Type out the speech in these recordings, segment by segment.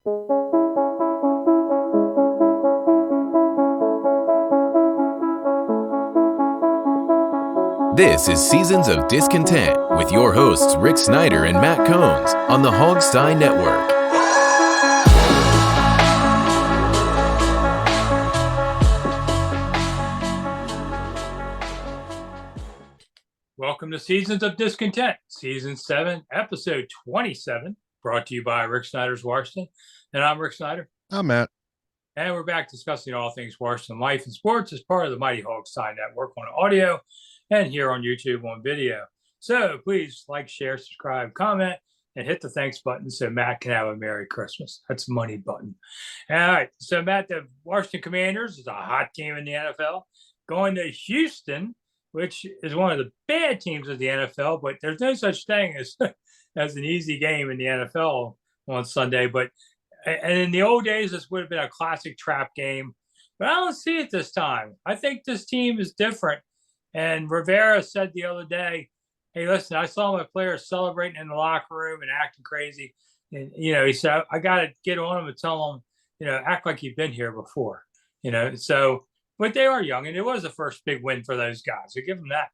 This is Seasons of Discontent with your hosts Rick Snyder and Matt Combs on the Hogstye Network. Welcome to Seasons of Discontent, Season 7, Episode 27, brought to you by Rick Snyder's Washington. And I'm Rick Snyder. I'm Matt. And we're back discussing all things Washington life and sports as part of the Mighty Hogstye Network on audio and here on YouTube on video. So please like, share, subscribe, comment, and hit the thanks button so Matt can have a Merry Christmas. That's the money button. All right. So, Matt, the Washington Commanders is a hot team in the NFL, going to Houston, which is one of the bad teams of the NFL, but there's no such thing as an easy game in the NFL on Sunday. And in the old days, this would have been a classic trap game, but I don't see it this time. I think this team is different. And Rivera said the other day, hey, listen, I saw my players celebrating in the locker room and acting crazy. And, he said, I got to get on them and tell them, act like you've been here before, but they are young, and it was the first big win for those guys. I give them that.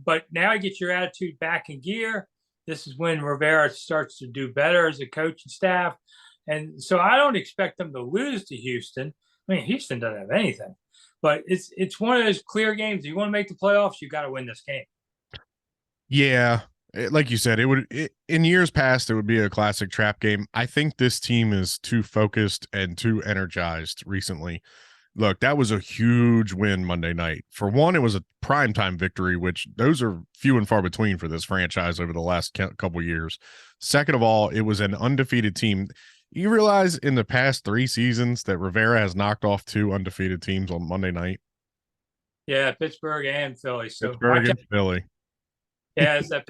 But now you get your attitude back in gear. This is when Rivera starts to do better as a coach and staff. And so I don't expect them to lose to Houston. I mean, Houston doesn't have anything. But it's one of those clear games. If you want to make the playoffs, you got to win this game. Yeah, like you said, in years past, it would be a classic trap game. I think this team is too focused and too energized recently. Look, that was a huge win Monday night. For one, it was a primetime victory, which those are few and far between for this franchise over the last couple years. Second of all, it was an undefeated team. You realize in the past 3 seasons that Rivera has knocked off 2 undefeated teams on Monday night? Yeah, Pittsburgh and Philly. So Pittsburgh and Philly. Yeah, it's that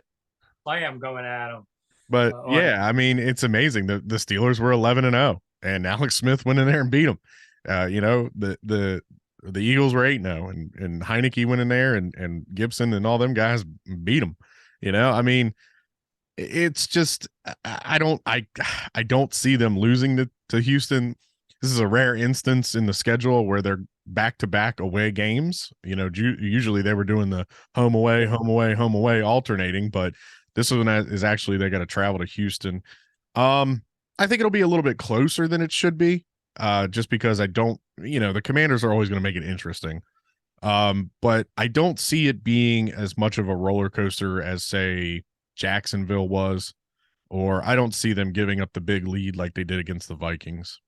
slam going at them. But I mean, it's amazing. The Steelers were 11-0, and Alex Smith went in there and beat them. The Eagles were 8-0, and Heineke went in there, and Gibson and all them guys beat them. I mean, it's just I don't see them losing to Houston. This is a rare instance in the schedule where they're back-to-back away games. Usually they were doing the home away, home away, home away alternating, but this one is actually they got to travel to Houston. I think it'll be a little bit closer than it should be, just because the Commanders are always going to make it interesting. But I don't see it being as much of a roller coaster as, say, Jacksonville was, or I don't see them giving up the big lead like they did against the Vikings.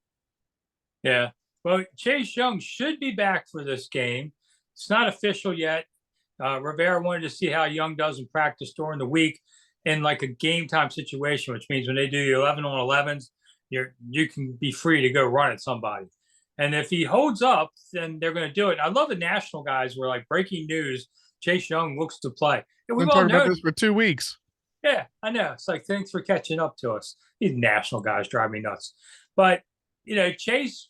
Yeah. Well, Chase Young should be back for this game. It's not official yet. Rivera wanted to see how Young does in practice during the week in like a game time situation, which means when they do the 11-on-11s, you can be free to go run at somebody. And if he holds up, then they're going to do it. I love the national guys where like breaking news, Chase Young looks to play. We've been talking about this for 2 weeks. Yeah, I know. It's like, thanks for catching up to us. These national guys drive me nuts. But, Chase,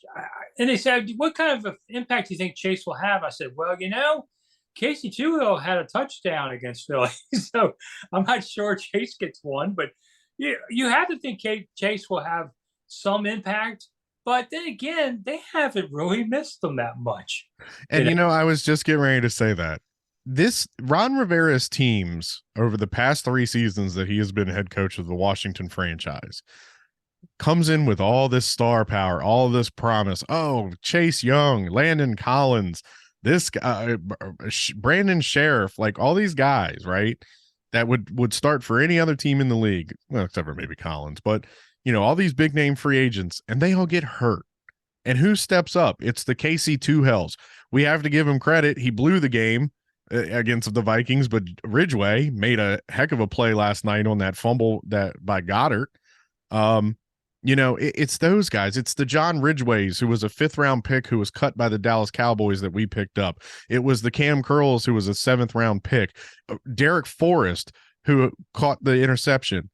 and they said, what kind of impact do you think Chase will have? I said, well, Casey Tuhill had a touchdown against Philly. So I'm not sure Chase gets one, but you have to think Chase will have some impact. But then again, they haven't really missed them that much. And, I was just getting ready to say that. This Ron Rivera's teams over the past 3 seasons that he has been head coach of the Washington franchise comes in with all this star power, all this promise. Oh, Chase Young, Landon Collins, this guy, Brandon Sheriff, like all these guys, right? That would start for any other team in the league. Well, except for maybe Collins, but all these big name free agents, and they all get hurt. And who steps up? It's the Casey Tuhills. We have to give him credit. He blew the game against the Vikings, but Ridgeway made a heck of a play last night on that fumble by Goddard. It's those guys. It's the John Ridgeways, who was a 5th round pick who was cut by the Dallas Cowboys that we picked up. It was the Cam Curls, who was a 7th round pick. Derek Forrest, who caught the interception,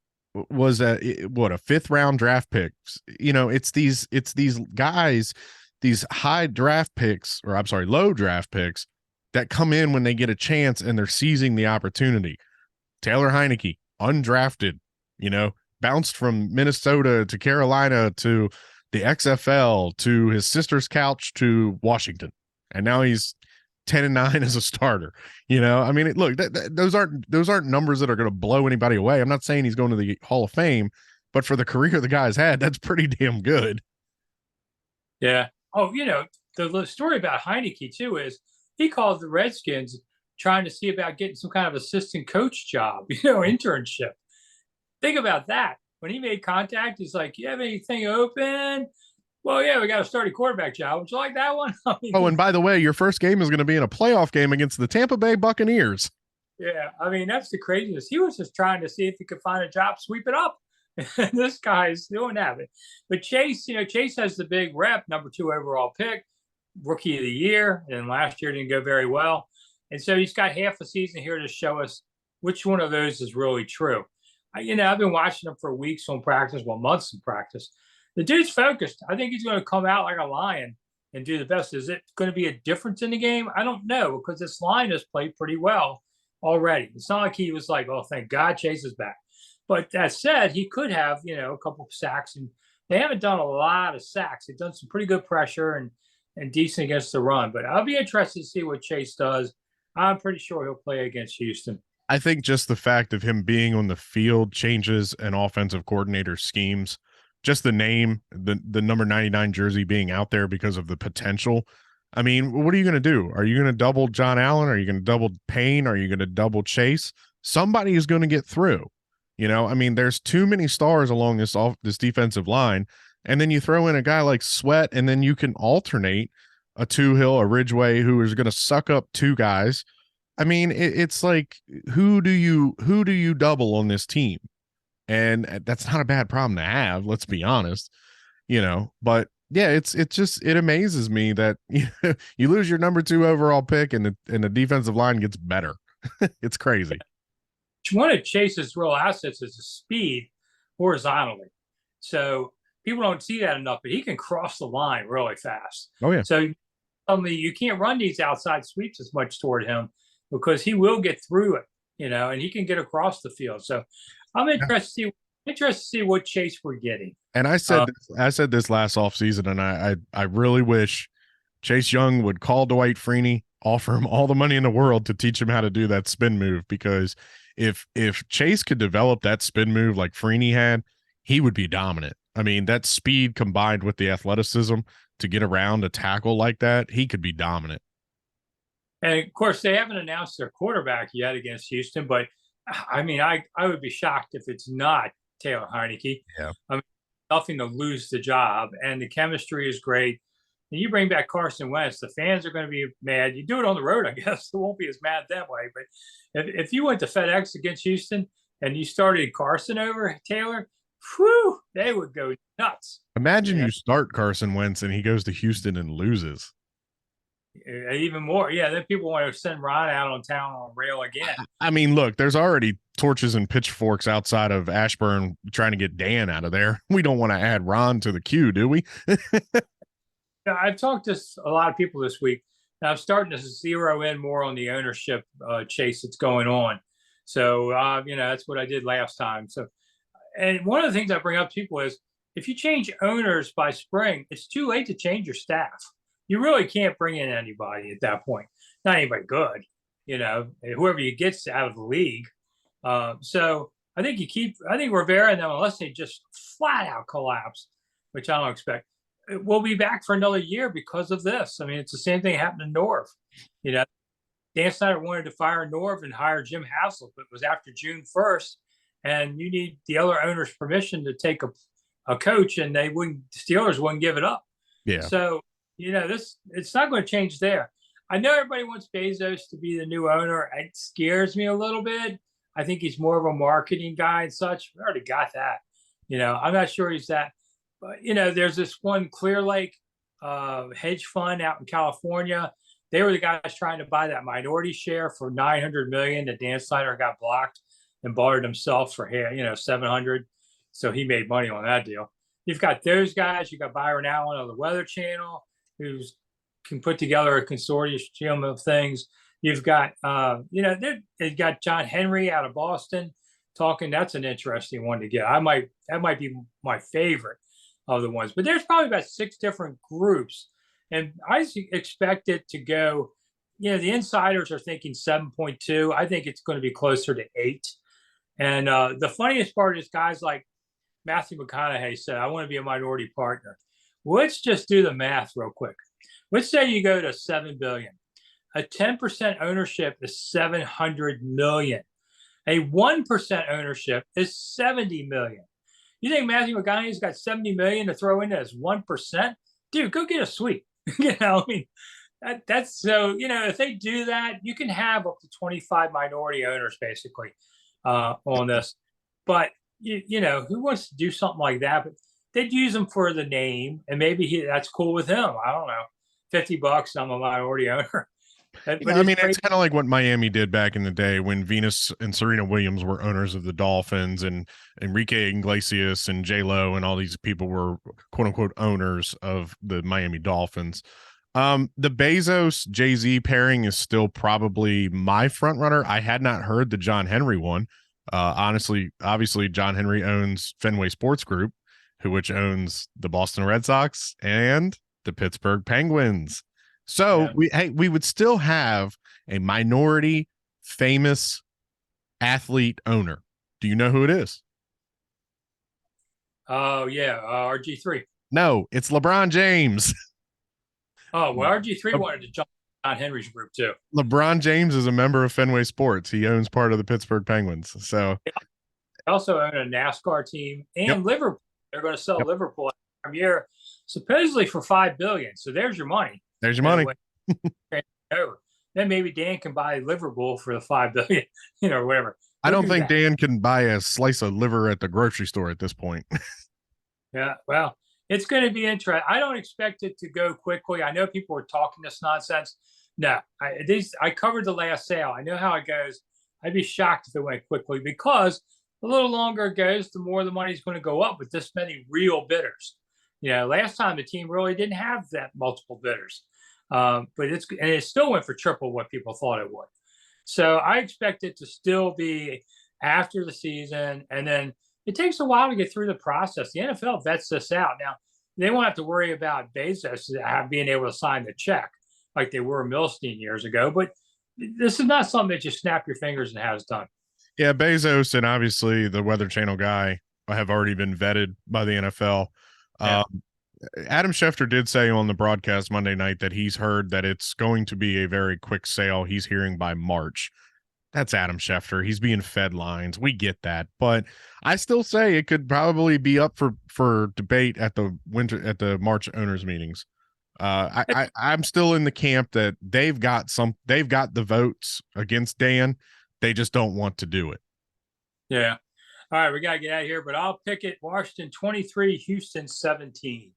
was a 5th round draft pick. It's these guys, these low draft picks that come in when they get a chance and they're seizing the opportunity. Taylor Heineke, undrafted, bounced from Minnesota to Carolina to the XFL to his sister's couch to Washington, and now he's 10-9 as a starter. I mean, look, those aren't numbers that are going to blow anybody away. I'm not saying he's going to the Hall of Fame, but for the career the guy's had, that's pretty damn good. Yeah. Oh, the story about Heineke too is he called the Redskins trying to see about getting some kind of assistant coach job, internship. Think about that. When he made contact, he's like, "You have anything open?" Well, yeah, we got a starting quarterback job. Would you like that one? Oh, and by the way, your first game is going to be in a playoff game against the Tampa Bay Buccaneers. Yeah, I mean, that's the craziness. He was just trying to see if he could find a job, sweep it up. And this guy's doing that. But Chase, Chase has the big rep, number 2 overall pick, rookie of the year, and last year didn't go very well. And so he's got half a season here to show us which one of those is really true. I've been watching him for weeks on practice, months in practice. The dude's focused. I think he's going to come out like a lion and do the best. Is it going to be a difference in the game? I don't know, because this line has played pretty well already. It's not like he was like, "Oh, thank God Chase is back." But that said, he could have, a couple of sacks, and they haven't done a lot of sacks. They've done some pretty good pressure and decent against the run. But I'll be interested to see what Chase does. I'm pretty sure he'll play against Houston. I think just the fact of him being on the field changes an offensive coordinator's schemes. Just the name, the number 99 jersey being out there because of the potential. I mean, what are you going to do? Are you going to double John Allen? Are you going to double Payne? Are you going to double Chase? Somebody is going to get through. I mean, there's too many stars along this defensive line, and then you throw in a guy like Sweat, and then you can alternate a Toohill, a Ridgeway, who is going to suck up 2 guys. I mean, it's like, who do you double on this team? And that's not a bad problem to have. Let's be honest, But yeah, it amazes me that you lose your number 2 overall pick, and the defensive line gets better. It's crazy. One of Chase's real assets is his speed horizontally. So people don't see that enough, but he can cross the line really fast. Oh yeah. So you can't run these outside sweeps as much toward him, because he will get through it, and he can get across the field. So I'm interested to see what Chase we're getting. And I said this last offseason, and I really wish Chase Young would call Dwight Freeney, offer him all the money in the world to teach him how to do that spin move, because if Chase could develop that spin move like Freeney had, he would be dominant. I mean, that speed combined with the athleticism to get around a tackle like that, he could be dominant. And of course, they haven't announced their quarterback yet against Houston, but I mean, I would be shocked if it's not Taylor Heineke. Yeah. I mean, nothing to lose the job, and the chemistry is great. And you bring back Carson Wentz, the fans are going to be mad. You do it on the road, I guess. It won't be as mad that way. But if you went to FedEx against Houston and you started Carson over Taylor, whew, they would go nuts. Imagine you start Carson Wentz and he goes to Houston and loses. Even more. Yeah, then people want to send Ron out on town on rail again. I mean, look, there's already torches and pitchforks outside of Ashburn trying to get Dan out of there. We don't want to add Ron to the queue, do we? I've talked to a lot of people this week, and I'm starting to zero in more on the ownership chase that's going on. So, that's what I did last time. So, and one of the things I bring up to people is, if you change owners by spring, it's too late to change your staff. You really can't bring in anybody at that point. Not anybody good, whoever you get's out of the league. So I think Rivera and them, unless they just flat out collapse, which I don't expect, we'll be back for another year because of this. I mean, it's the same thing happened in Norv. Dan Snyder wanted to fire Norv and hire Jim Haslett, but it was after June 1st, and you need the other owner's permission to take a coach, and the Steelers wouldn't give it up. Yeah. So, it's not going to change there. I know everybody wants Bezos to be the new owner. It scares me a little bit. I think he's more of a marketing guy and such. We already got that. I'm not sure he's that. But, there's this one Clear Lake hedge fund out in California. They were the guys trying to buy that minority share for $900 million that Dan Snyder got blocked and bought it himself for $700. So he made money on that deal. You've got those guys. You got Byron Allen on the Weather Channel, who can put together a consortium of things. You've got, they've got John Henry out of Boston, talking. That's an interesting one to get. That might be my favorite of the ones, but there's probably about 6 different groups, and I expect it to go. The insiders are thinking 7.2. I think it's going to be closer to 8. And the funniest part is guys like Matthew McConaughey said, "I want to be a minority partner." Let's just do the math real quick. Let's say you go to 7 billion. A 10% ownership is 700 million. A 1% ownership is 70 million. You think Matthew McConaughey's got 70 million to throw in as 1%? Dude, go get a suite. I mean, that's so, if they do that, you can have up to 25 minority owners basically on this. But, who wants to do something like that? But they'd use him for the name, and maybe that's cool with him. I don't know. $50, I'm a minority owner. It's kind of like what Miami did back in the day when Venus and Serena Williams were owners of the Dolphins, and Enrique Iglesias and J-Lo and all these people were quote unquote owners of the Miami Dolphins. The Bezos Jay-Z pairing is still probably my front runner. I had not heard the John Henry one. Honestly, obviously John Henry owns Fenway Sports Group, which owns the Boston Red Sox and the Pittsburgh Penguins. So we would still have a minority famous athlete owner. Do you know who it is? Oh yeah, RG3. No, it's LeBron James. Oh well, RG3 wanted to jump on Henry's group too. LeBron James is a member of Fenway Sports. He owns part of the Pittsburgh Penguins. So they also own a NASCAR team and Liverpool. They're going to sell Liverpool every year, supposedly for $5 billion. So there's your money. There's your money. Then maybe Dan can buy Liverpool for the $5 billion, or whatever. I don't think Dan can buy a slice of liver at the grocery store at this point. Yeah, well, it's going to be interesting. I don't expect it to go quickly. I know people are talking this nonsense. No, I covered the last sale. I know how it goes. I'd be shocked if it went quickly, because the little longer it goes, the more the money's going to go up with this many real bidders. Last time the team really didn't have that multiple bidders. But it still went for triple what people thought it would. So I expect it to still be after the season, and then it takes a while to get through the process. The NFL vets this out. Now, they won't have to worry about Bezos being able to sign the check like they were Milstein years ago, but this is not something that you snap your fingers and has done. Yeah, Bezos and obviously the Weather Channel guy have already been vetted by the NFL. Yeah. Adam Schefter did say on the broadcast Monday night that he's heard that it's going to be a very quick sale. He's hearing by March. That's Adam Schefter. He's being fed lines. We get that, but I still say it could probably be up for debate at the March owners meetings. I'm still in the camp that they've got the votes against Dan. They just don't want to do it. Yeah. All right, we got to get out of here, but I'll pick it. Washington 23, Houston 17.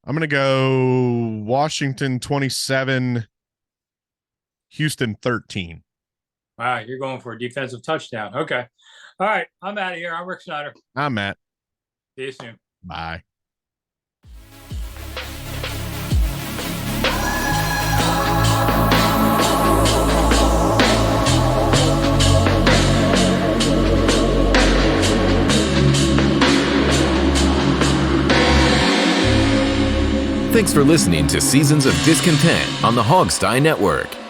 I'm going to go Washington 27, Houston 13. Wow, you're going for a defensive touchdown. Okay. All right, I'm out of here. I'm Rick Snyder. I'm Matt. See you soon. Bye. Thanks for listening to Seasons of Discontent on the Hogstye Network.